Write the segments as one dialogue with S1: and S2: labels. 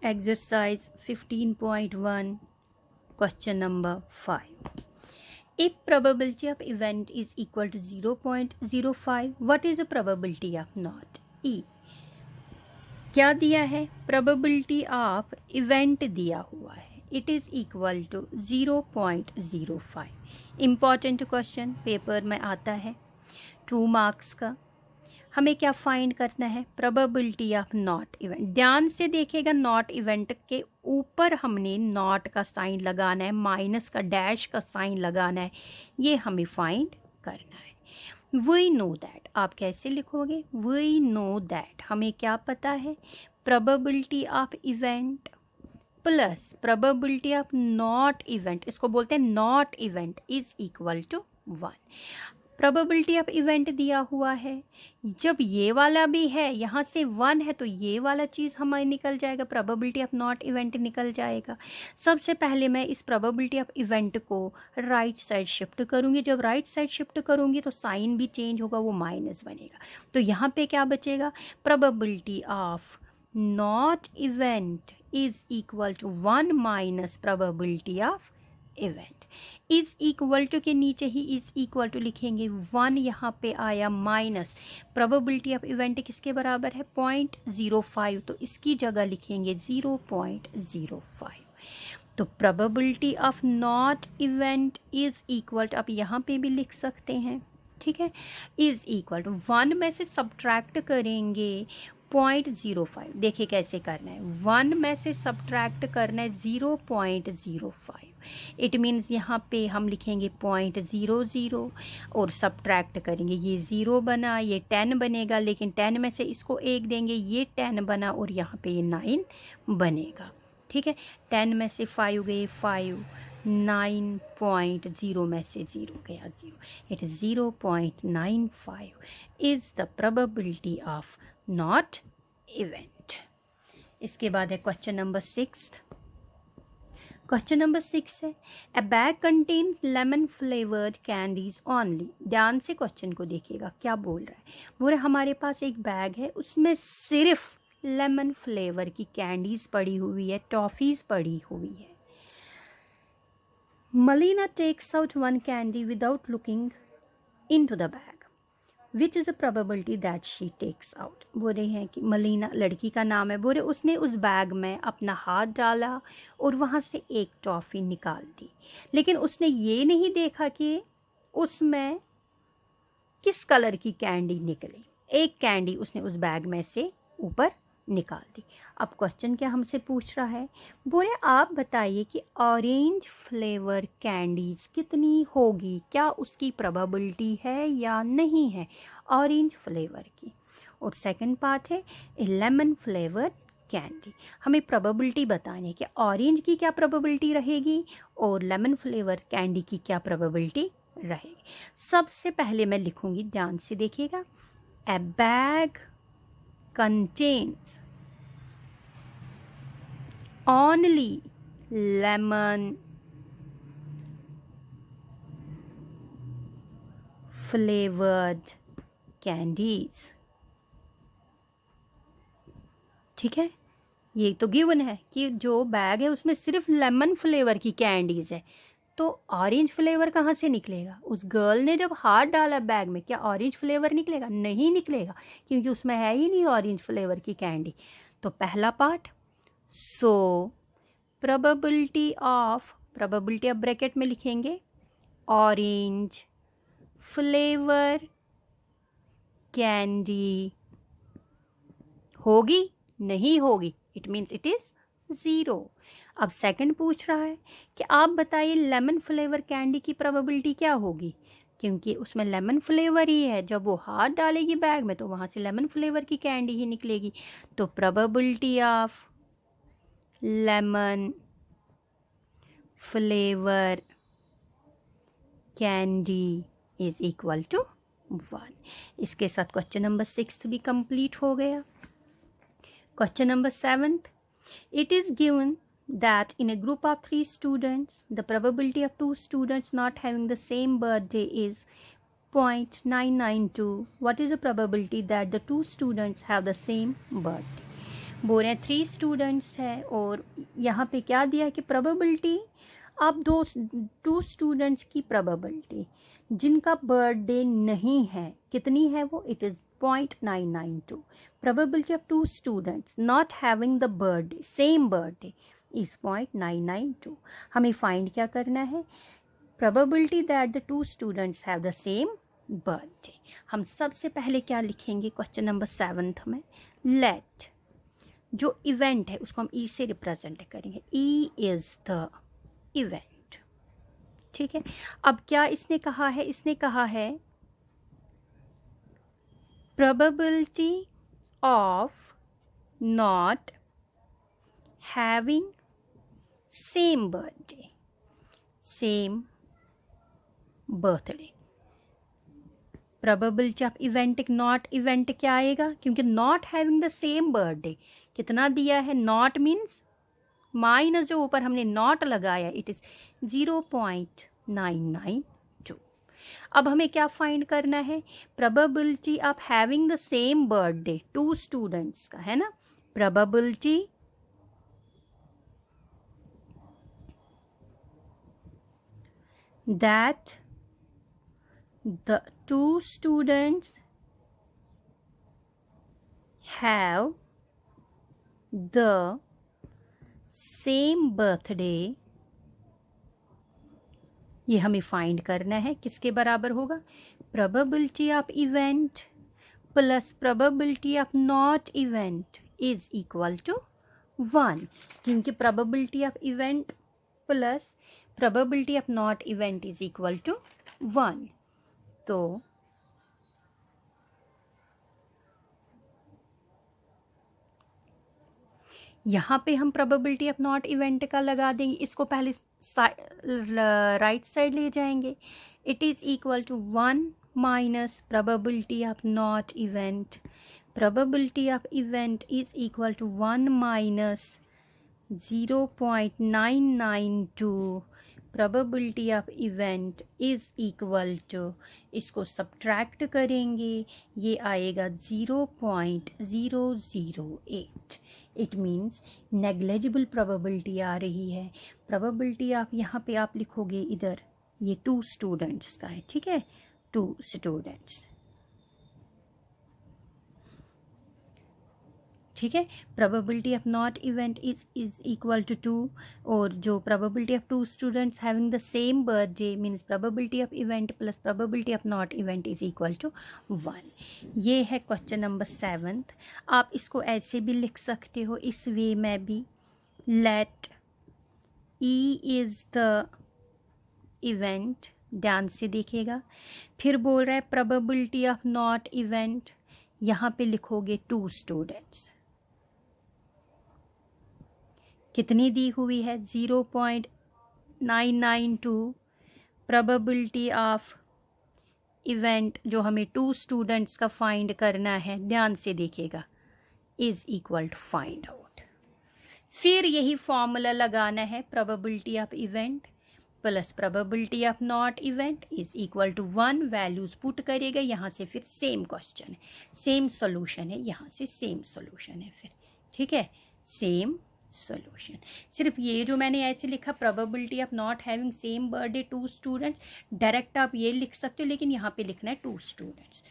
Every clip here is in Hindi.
S1: Exercise 15.1, question number 5. If probability of event is equal to 0.05, what is the probability of not? E. क्या दिया है? probability of event दिया हुआ है. It is equal to 0.05. Important question, paper में आता है. 2 marks का. हमें क्या फाइंड करना है? Probability of not event. ध्यान से देखिएगा, नॉट इवेंट के ऊपर हमने नॉट का साइन लगाना है, माइनस का डैश का साइन लगाना है. ये हमें फाइंड करना है. We know that. आप कैसे लिखोगे? We know that. हमें क्या पता है? Probability of event plus probability of not event, इसको बोलते हैं not event, is equal to 1. Probability of event दिया हुआ है. जब ये वाला भी है, यहाँ से 1 है, तो ये वाला चीज़ हमारी निकल जाएगा, प्रोबेबिलिटी ऑफ नॉट इवेंट निकल जाएगा. सबसे पहले मैं इस प्रोबेबिलिटी ऑफ इवेंट को राइट साइड शिफ्ट करूँगी. जब राइट साइड शिफ्ट करूँगी तो साइन भी चेंज होगा, वो माइनस बनेगा. तो यहाँ पे क्या बचेगा? Probability of not event is equal to 1 minus probability of event. Is equal to के नीचे ही इज इक्वल टू लिखेंगे. 1 यहाँ पे आया माइनस प्रोबेबिलिटी ऑफ इवेंट किसके बराबर है? 0.05. तो इसकी जगह लिखेंगे 0.05. तो probability of not event is equal to, आप यहाँ पे भी लिख सकते हैं, ठीक है, इज इक्वल टू 1 में से सब्ट्रैक्ट करेंगे 0.05. देखिए कैसे करना है. 1 में से सब्ट्रैक्ट करना है 0.05. इट मीन्स यहाँ पे हम लिखेंगे 0.00 और सब्ट्रैक्ट करेंगे. ये 0 बना, ये 10 बनेगा, लेकिन 10 में से इसको 1 देंगे, ये 10 बना और यहाँ पे ये 9 बनेगा. ठीक है, 10 में से 5 गए 5, 9.0 में से 0 गया 0. It is 0.95 is the probability of not event. इसके बाद है क्वेश्चन नंबर 6. क्वेश्चन नंबर 6 है, अ bag contains lemon flavoured candies only. ध्यान से क्वेश्चन को देखिएगा, क्या बोल रहा है. बोल रहा हमारे पास एक बैग है, उसमें सिर्फ लेमन फ्लेवर की कैंडीज पड़ी हुई है, टॉफीज पड़ी हुई है. Malini takes out 1 candy without looking into the bag. Which is a probability that she takes out. बोल रहे हैं कि मलीना लड़की का नाम है. बोल रहे उसने उस बैग में अपना हाथ डाला और वहाँ से एक टॉफ़ी निकाल दी, लेकिन उसने ये नहीं देखा कि उसमें किस कलर की कैंडी निकली. एक कैंडी उसने उस बैग में से ऊपर निकाल दी. अब क्वेश्चन क्या हमसे पूछ रहा है? बोले आप बताइए कि ऑरेंज फ्लेवर कैंडीज कितनी होगी, क्या उसकी प्रोबेबिलिटी है या नहीं है ऑरेंज फ्लेवर की. और सेकंड पार्ट है लेमन फ्लेवर कैंडी. हमें प्रोबेबिलिटी बतानी है कि ऑरेंज की क्या प्रोबेबिलिटी रहेगी और लेमन फ्लेवर कैंडी की क्या प्रोबेबिलिटी रहेगी. सबसे पहले मैं लिखूंगी, ध्यान से देखिएगा, ए bag contains only lemon flavored candies. ठीक है, ये तो गिवन है कि जो बैग है उसमें सिर्फ लेमन फ्लेवर की कैंडीज है, तो ऑरेंज फ्लेवर कहाँ से निकलेगा? उस गर्ल ने जब हाथ डाला बैग में, क्या ऑरेंज फ्लेवर निकलेगा? नहीं निकलेगा, क्योंकि उसमें है ही नहीं ऑरेंज फ्लेवर की कैंडी. तो पहला part, so probability of bracket में लिखेंगे ऑरेंज फ्लेवर कैंडी होगी, नहीं होगी, इट मीन्स इट इज 0. अब सेकंड पूछ रहा है कि आप बताइए लेमन फ्लेवर कैंडी की प्रोबेबिलिटी क्या होगी, क्योंकि उसमें लेमन फ्लेवर ही है. जब वो हाथ डालेगी बैग में तो वहाँ से लेमन फ्लेवर की कैंडी ही निकलेगी. तो probability of lemon flavour candy is equal to 1. इसके साथ क्वेश्चन नंबर 6 भी कंप्लीट हो गया. Question number 7, it is given that in a group of 3 students, the probability of 2 students not having the same birthday is 0.992. What is the probability that the 2 students have the same birthday? बोल रहे हैं 3 स्टूडेंट्स है और यहाँ पे क्या दिया है कि प्रोबेबिलिटी, आप 2 स्टूडेंट्स की प्रोबेबिलिटी जिनका बर्थडे नहीं है कितनी है वो, it is 0.992. Probability of 2 students not having the birthday, same birthday is 0.992. हमें फाइंड क्या करना है, probability that the 2 students have the same birthday. हम सबसे पहले क्या लिखेंगे क्वेश्चन नंबर 7 में, let जो इवेंट है उसको हम ई से रिप्रेजेंट करेंगे, ई इज द इवेंट। ठीक है, अब क्या इसने कहा है, इसने कहा है probability of not having same birthday, same birthday। probability of event, not event क्या आएगा, क्योंकि not having the same birthday कितना दिया है, not मीन्स माइनस जो ऊपर हमने नॉट लगाया, इट इज 0.992। अब हमें क्या फाइंड करना है, probability of having the same birthday 2 students का है ना, probability that the 2 students have the same birthday, ये हमें फाइंड करना है, किसके बराबर होगा, probability of event plus probability of not event is equal to 1, क्योंकि probability of event plus probability of not event is equal to 1। तो यहाँ पे हम प्रोबेबिलिटी ऑफ नॉट इवेंट का लगा देंगे, इसको पहले राइट साइड ले जाएंगे, it is equal to 1 minus probability of not event, probability of event is equal to 1 minus 0.992, probability of event is equal to, इसको सब्ट्रैक्ट करेंगे, ये आएगा 0.008। इट मीन्स नेग्लेजिबल प्रोबेबिलिटी आ रही है। प्रोबेबिलिटी आप यहाँ पे आप लिखोगे इधर, ये 2 स्टूडेंट्स का है, ठीक है, 2 स्टूडेंट्स, ठीक है। Probability of not event is equal to 2, और जो probability of 2 students having the same birthday means probability of event plus probability of not event is equal to 1। ये है क्वेश्चन नंबर 7। आप इसको ऐसे भी लिख सकते हो, इस वे में भी, let E is the event, ध्यान से देखिएगा, फिर बोल रहा है प्रोबेबिलिटी ऑफ नॉट इवेंट, यहाँ पे लिखोगे 2 स्टूडेंट्स, कितनी दी हुई है 0.992, प्रोबेबिलिटी ऑफ इवेंट जो हमें 2 स्टूडेंट्स का फाइंड करना है, ध्यान से देखिएगा, is equal to find out. फिर यही फॉर्मूला लगाना है, probability of event plus probability of not event is equal to 1, values put करेगा, यहाँ से फिर सेम क्वेश्चन है, सेम सोल्यूशन है, यहाँ से सेम सोल्यूशन है फिर, ठीक है, सेम सोल्यूशन। सिर्फ ये जो मैंने ऐसे लिखा probability of not having same birthday 2 students, direct आप ये लिख सकते हो, लेकिन यहाँ पे लिखना है 2 स्टूडेंट्स।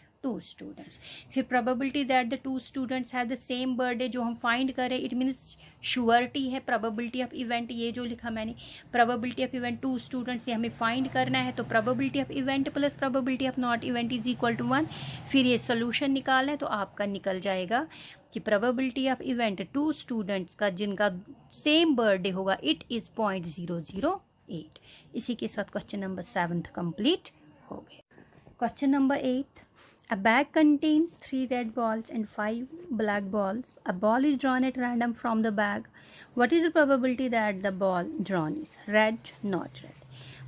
S1: फिर probability that the 2 students have the same birthday, जो हम फाइंड करें, इट मीन्स श्योरिटी है। प्रोबेबिलिटी ऑफ इवेंट, ये जो लिखा मैंने, प्रोबेबिलिटी ऑफ इवेंट 2 स्टूडेंट्स, ये हमें फाइंड करना है, तो probability of event plus probability of not event is equal to 1। फिर ये सोल्यूशन निकालें तो आपका निकल जाएगा कि प्रोबेबिलिटी ऑफ इवेंट 2 स्टूडेंट्स का जिनका सेम बर्थडे होगा, इट इज़ 0.008। इसी के साथ क्वेश्चन नंबर 7 कंप्लीट हो गया। Question number 8, a bag contains 3 red balls and 5 black balls. A ball is drawn at random from the bag. What is the probability that the ball drawn is red, not red?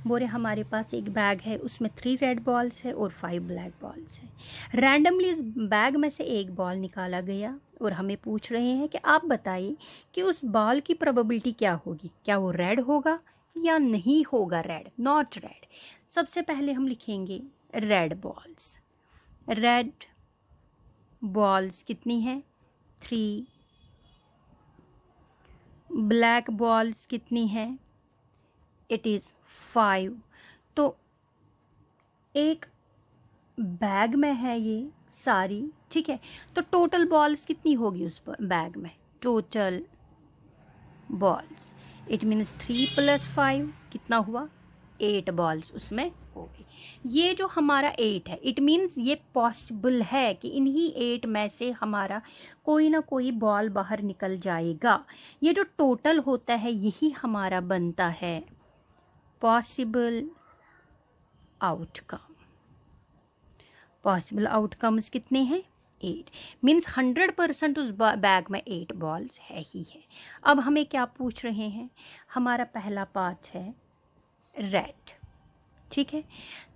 S1: बोले हमारे पास एक बैग है, उसमें 3 रेड बॉल्स है और 5 ब्लैक बॉल्स है। रैंडमली इस बैग में से एक बॉल निकाला गया और हमें पूछ रहे हैं कि आप बताइए कि उस बॉल की प्रोबेबिलिटी क्या होगी, क्या वो रेड होगा या नहीं होगा रेड, नॉट रेड। सबसे पहले हम लिखेंगे रेड बॉल्स। रेड बॉल्स कितनी है, 3 ब्लैक बॉल्स कितनी हैं? It is 5। तो एक बैग में है ये सारी, ठीक है, तो टोटल बॉल्स कितनी होगी उस बैग में? टोटल बॉल्स, इट मीन्स 3 + 5 कितना हुआ? 8 बॉल्स उसमें होगी। ये जो हमारा 8 है, इट मीन्स ये पॉसिबल है कि इन्हीं 8 में से हमारा कोई ना कोई बॉल बाहर निकल जाएगा। ये जो टोटल होता है यही हमारा बनता है पॉसिबल आउटकम। पॉसिबल आउटकम्स कितने हैं? 8। मीन्स 100% उस बैग में 8 बॉल्स है ही है। अब हमें क्या पूछ रहे हैं? हमारा पहला पार्ट है रेड, ठीक है।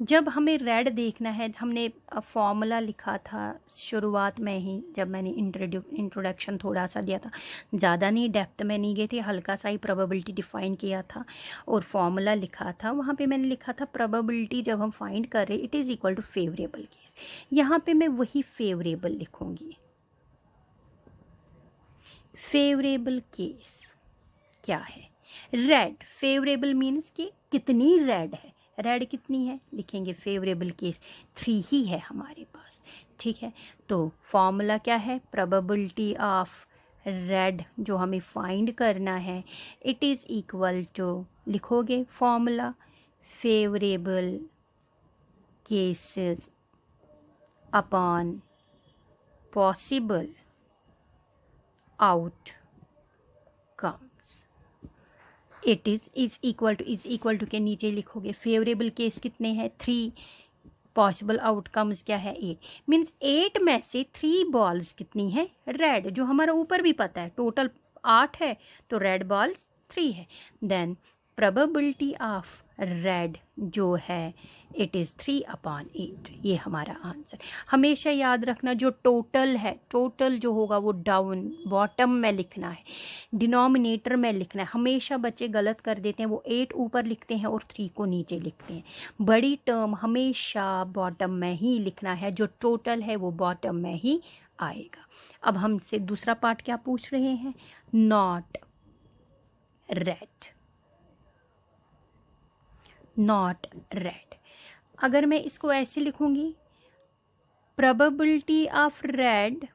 S1: जब हमें रेड देखना है, हमने फॉर्मूला लिखा था शुरुआत में ही, जब मैंने इंट्रोडक्शन थोड़ा सा दिया था, ज़्यादा नहीं, डेप्थ में नहीं गए थे, हल्का सा ही प्रोबेबिलिटी डिफाइन किया था और फॉर्मूला लिखा था। वहाँ पे मैंने लिखा था प्रोबेबिलिटी जब हम फाइंड कर रहे it is equal to favourable case. यहाँ पे मैं वही फेवरेबल लिखूँगी। फेवरेबल केस क्या है? रेड। फेवरेबल मीन्स कि कितनी रेड है, रेड कितनी है, लिखेंगे फेवरेबल केस 3 ही है हमारे पास, ठीक है। तो फॉर्मूला क्या है? प्रोबेबिलिटी ऑफ रेड जो हमें फाइंड करना है, इट इज़ इक्वल टू, लिखोगे formula, favourable cases upon possible outcomes. It is equal to के नीचे लिखोगे फेवरेबल केस कितने हैं? 3। पॉसिबल आउटकम्स क्या है? 8। मीन्स 8 में से 3 बॉल्स कितनी है? रेड, जो हमारा ऊपर भी पता है टोटल 8 है तो रेड बॉल्स 3 है। देन प्रोबेबिलिटी ऑफ रेड जो है इट इज़ 3/8। ये हमारा आंसर। हमेशा याद रखना जो टोटल है, टोटल जो होगा वो डाउन बॉटम में लिखना है, डिनोमिनेटर में लिखना है। हमेशा बच्चे गलत कर देते हैं, वो 8 ऊपर लिखते हैं और 3 को नीचे लिखते हैं। बड़ी टर्म हमेशा बॉटम में ही लिखना है, जो टोटल है वो बॉटम में ही आएगा। अब हमसे दूसरा पार्ट क्या पूछ रहे हैं? Not red, not red. अगर मैं इसको ऐसे लिखूंगी, probability of red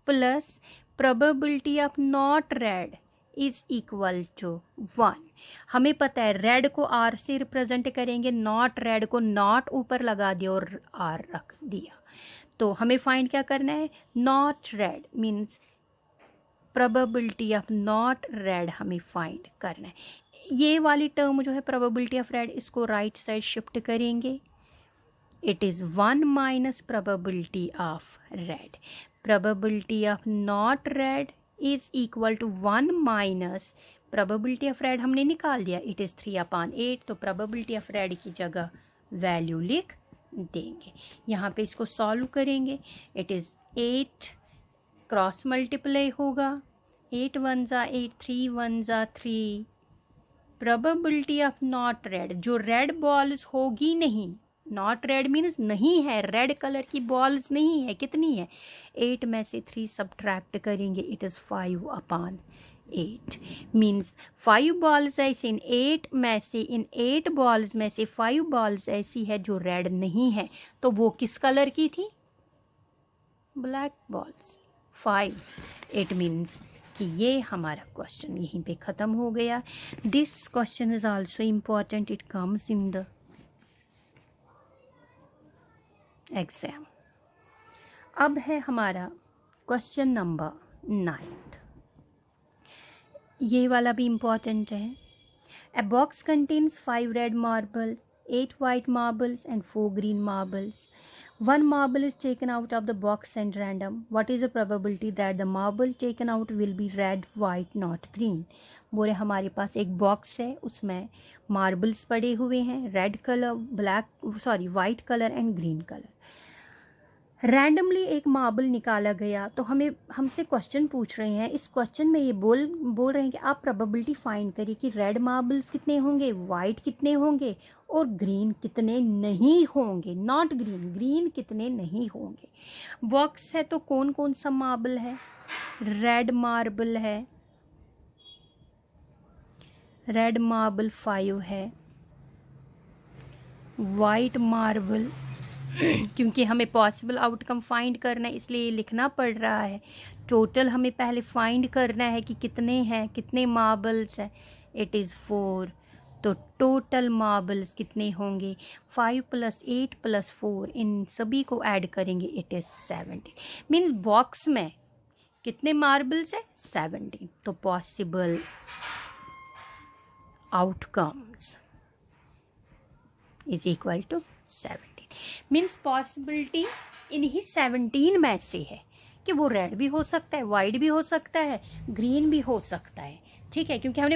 S1: plus probability of not red is equal to 1। हमें पता है रेड को आर से रिप्रेजेंट करेंगे, नॉट रेड को नॉट ऊपर लगा दिया और आर रख दिया। तो हमें फाइंड क्या करना है? Not red means probability of not red हमें फाइंड करना है। ये वाली टर्म जो है प्रोबेबिलिटी ऑफ रेड, इसको राइट साइड शिफ्ट करेंगे। It is 1 minus probability of red. Probability of not red is equal to 1 minus probability of red हमने निकाल दिया, इट इज़ 3/8। तो प्रोबेबिलिटी ऑफ रेड की जगह वैल्यू लिख देंगे। यहाँ पे इसको सॉल्व करेंगे। इट इज़ 8 क्रॉस मल्टीप्लाई होगा, 8 1 ज़ा 8, 3 1 ज़ा 3। प्रोबेबिलिटी ऑफ नॉट रेड, जो रेड बॉल्स होगी नहीं, नॉट रेड मीन्स नहीं है, रेड कलर की बॉल्स नहीं है, कितनी है? 8 में से 3 सब्ट्रैक्ट करेंगे, इट इज़ 5/8। मीन्स 5 बॉल्स ऐसे इन 8 में से, इन 8 बॉल्स में से 5 बॉल्स ऐसी है जो रेड नहीं है। तो वो किस कलर की थी? Black balls. 5। इट मीन्स कि ये हमारा क्वेश्चन यहीं पे ख़त्म हो गया। This question is also important, it comes in the exam. अब है हमारा क्वेश्चन नंबर 9। ये वाला भी इम्पॉर्टेंट है। A box contains 5 red marbles, 8 white marbles and 4 green marbles. One marble is taken out of the box and random. What is the probability that the marble taken out will be red, white, not green? बोले हमारे पास एक बॉक्स है, उसमें मार्बल्स पड़े हुए हैं, red colour, white colour and green colour. Randomly एक मार्बल निकाला गया, तो हमसे क्वेश्चन पूछ रहे हैं। इस क्वेश्चन में ये बोल रहे हैं कि आप प्रोबेबिलिटी फाइंड करिए कि रेड मार्बल्स कितने होंगे, वाइट कितने होंगे और ग्रीन कितने नहीं होंगे। नॉट ग्रीन, ग्रीन कितने नहीं होंगे। बॉक्स है तो कौन कौन सा मार्बल है? रेड मार्बल है, रेड मार्बल 5 है, वाइट मार्बल क्योंकि हमें पॉसिबल आउटकम फाइंड करना है इसलिए ये लिखना पड़ रहा है। टोटल हमें पहले फाइंड करना है कि कितने हैं, कितने मार्बल्स हैं। इट इज़ 4, तो टोटल मार्बल्स कितने होंगे, 5 + 8 + 4, इन सभी को ऐड करेंगे, इट इज़ 17। मीन्स बॉक्स में कितने मार्बल्स है, 17। तो possible outcomes is equal to 17। Means possibility इन्हीं 17 में से है कि वो रेड भी हो सकता है, वाइट भी हो सकता है, ग्रीन भी हो सकता है। ठीक है, क्योंकि हमने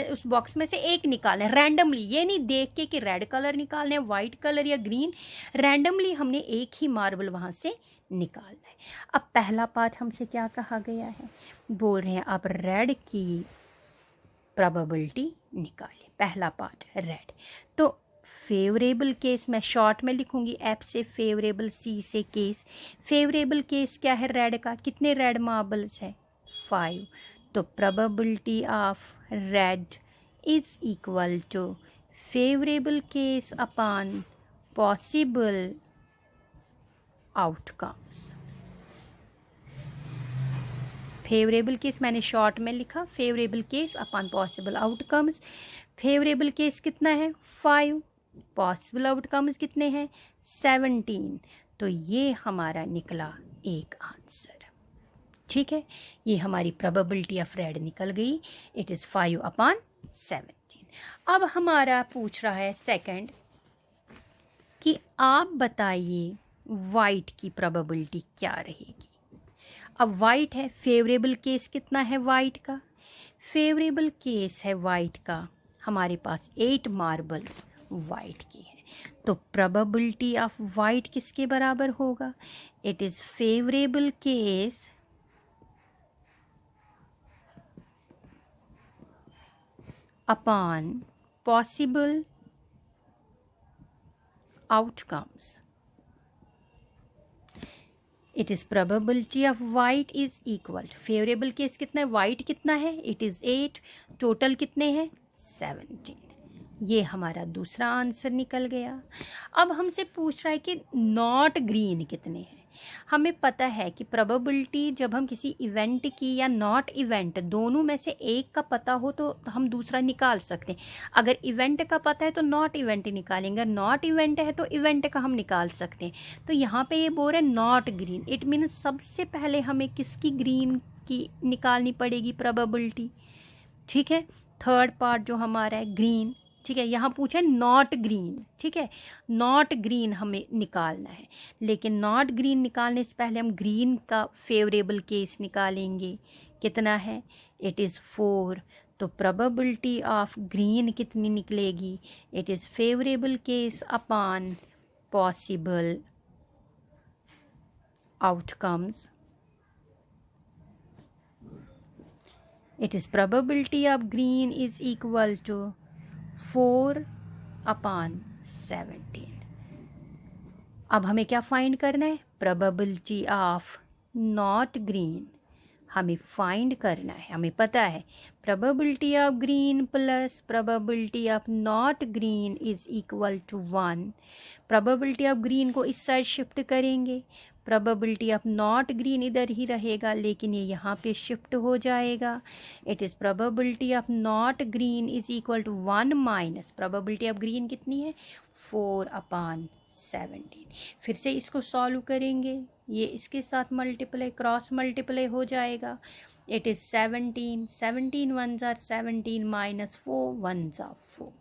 S1: उस बॉक्स में से एक निकालना है रैंडमली, ये नहीं देख के कि रेड कलर निकालना है, वाइट कलर या ग्रीन, रैंडमली हमने एक ही मार्बल वहाँ से निकालना है। अब पहला पार्ट हमसे क्या कहा गया है, बोल रहे हैं आप रेड की प्रोबेबिलिटी निकालिए। पहला पार्ट रेड, तो फेवरेबल केस मैं शॉर्ट में लिखूंगी, एफ से फेवरेबल, सी से केस। फेवरेबल केस क्या है रेड का, कितने रेड मार्बल्स है, 5। तो probability of red is equal to favourable case upon possible outcomes. Favourable case मैंने शॉर्ट में लिखा, favourable case upon possible outcomes. Favourable case कितना है, 5, पॉसिबल आउटकम्स कितने हैं, 17। तो ये हमारा निकला एक आंसर। ठीक है, ये हमारी प्रोबेबिलिटी ऑफ रेड निकल गई, इट इज़ 5/17। अब हमारा पूछ रहा है सेकंड कि आप बताइए वाइट की प्रोबेबिलिटी क्या रहेगी। अब वाइट है, फेवरेबल केस कितना है वाइट का, फेवरेबल केस है वाइट का हमारे पास 8 मार्बल्स वाइट की है। तो प्रोबेबिलिटी ऑफ वाइट किसके बराबर होगा, it is favourable case upon possible outcomes. It is probability of white is equal to, favourable case कितना है, वाइट कितना है, इट इज़ 8, टोटल कितने हैं, 17। ये हमारा दूसरा आंसर निकल गया। अब हमसे पूछ रहा है कि नॉट ग्रीन कितने हैं। हमें पता है कि प्रोबेबिलिटी जब हम किसी इवेंट की या नॉट इवेंट दोनों में से एक का पता हो तो हम दूसरा निकाल सकते हैं। अगर इवेंट का पता है तो नॉट इवेंट निकालेंगे, नॉट इवेंट है तो इवेंट का हम निकाल सकते हैं। तो यहाँ पे ये बोल रहे हैं नॉट ग्रीन, इट मीन्स सबसे पहले हमें किसकी ग्रीन की निकालनी पड़ेगी प्रोबेबिलिटी। ठीक है, थर्ड पार्ट जो हमारा है ग्रीन, ठीक है, यहाँ पूछे नॉट ग्रीन, ठीक है, नॉट ग्रीन हमें निकालना है। लेकिन नॉट ग्रीन निकालने से पहले हम ग्रीन का फेवरेबल केस निकालेंगे, कितना है, इट इज़ 4। तो प्रोबेबिलिटी ऑफ ग्रीन कितनी निकलेगी, it is favourable case upon possible outcomes. It is probability of green is equal to 4/17। अब हमें क्या फाइंड करना है, प्रोबेबिलिटी ऑफ नॉट ग्रीन हमें फाइंड करना है। हमें पता है probability of green plus probability of not green is equal to 1। Probability of green को इस साइड शिफ्ट करेंगे, प्रोबेबिलिटी ऑफ नॉट ग्रीन इधर ही रहेगा लेकिन ये यहाँ पे शिफ्ट हो जाएगा। It is probability of not green is equal to 1 minus probability of green कितनी है, 4/17। फिर से इसको सॉल्व करेंगे, ये इसके साथ मल्टीप्लाई क्रॉस मल्टीप्लाई हो जाएगा। It is 17, 17 1s are 17 minus 4 1s are 4।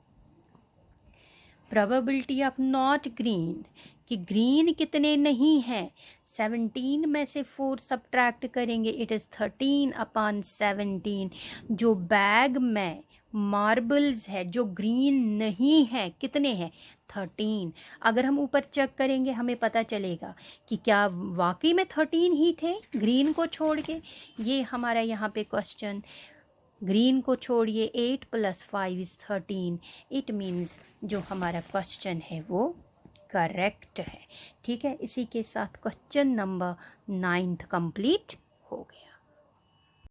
S1: Probability of not green कि ग्रीन कितने नहीं हैं, 17 में से 4 सब्ट्रैक्ट करेंगे, इट इज़ 13/17। जो बैग में मार्बल्स है जो ग्रीन नहीं है कितने हैं, 13। अगर हम ऊपर चेक करेंगे हमें पता चलेगा कि क्या वाकई में 13 ही थे ग्रीन को छोड़ के। ये हमारा यहाँ पे क्वेश्चन, ग्रीन को छोड़िए 8 + 5 = 13। इट मीन्स जो हमारा क्वेश्चन है वो करेक्ट है। ठीक है, इसी के साथ क्वेश्चन नंबर 9 कंप्लीट हो गया।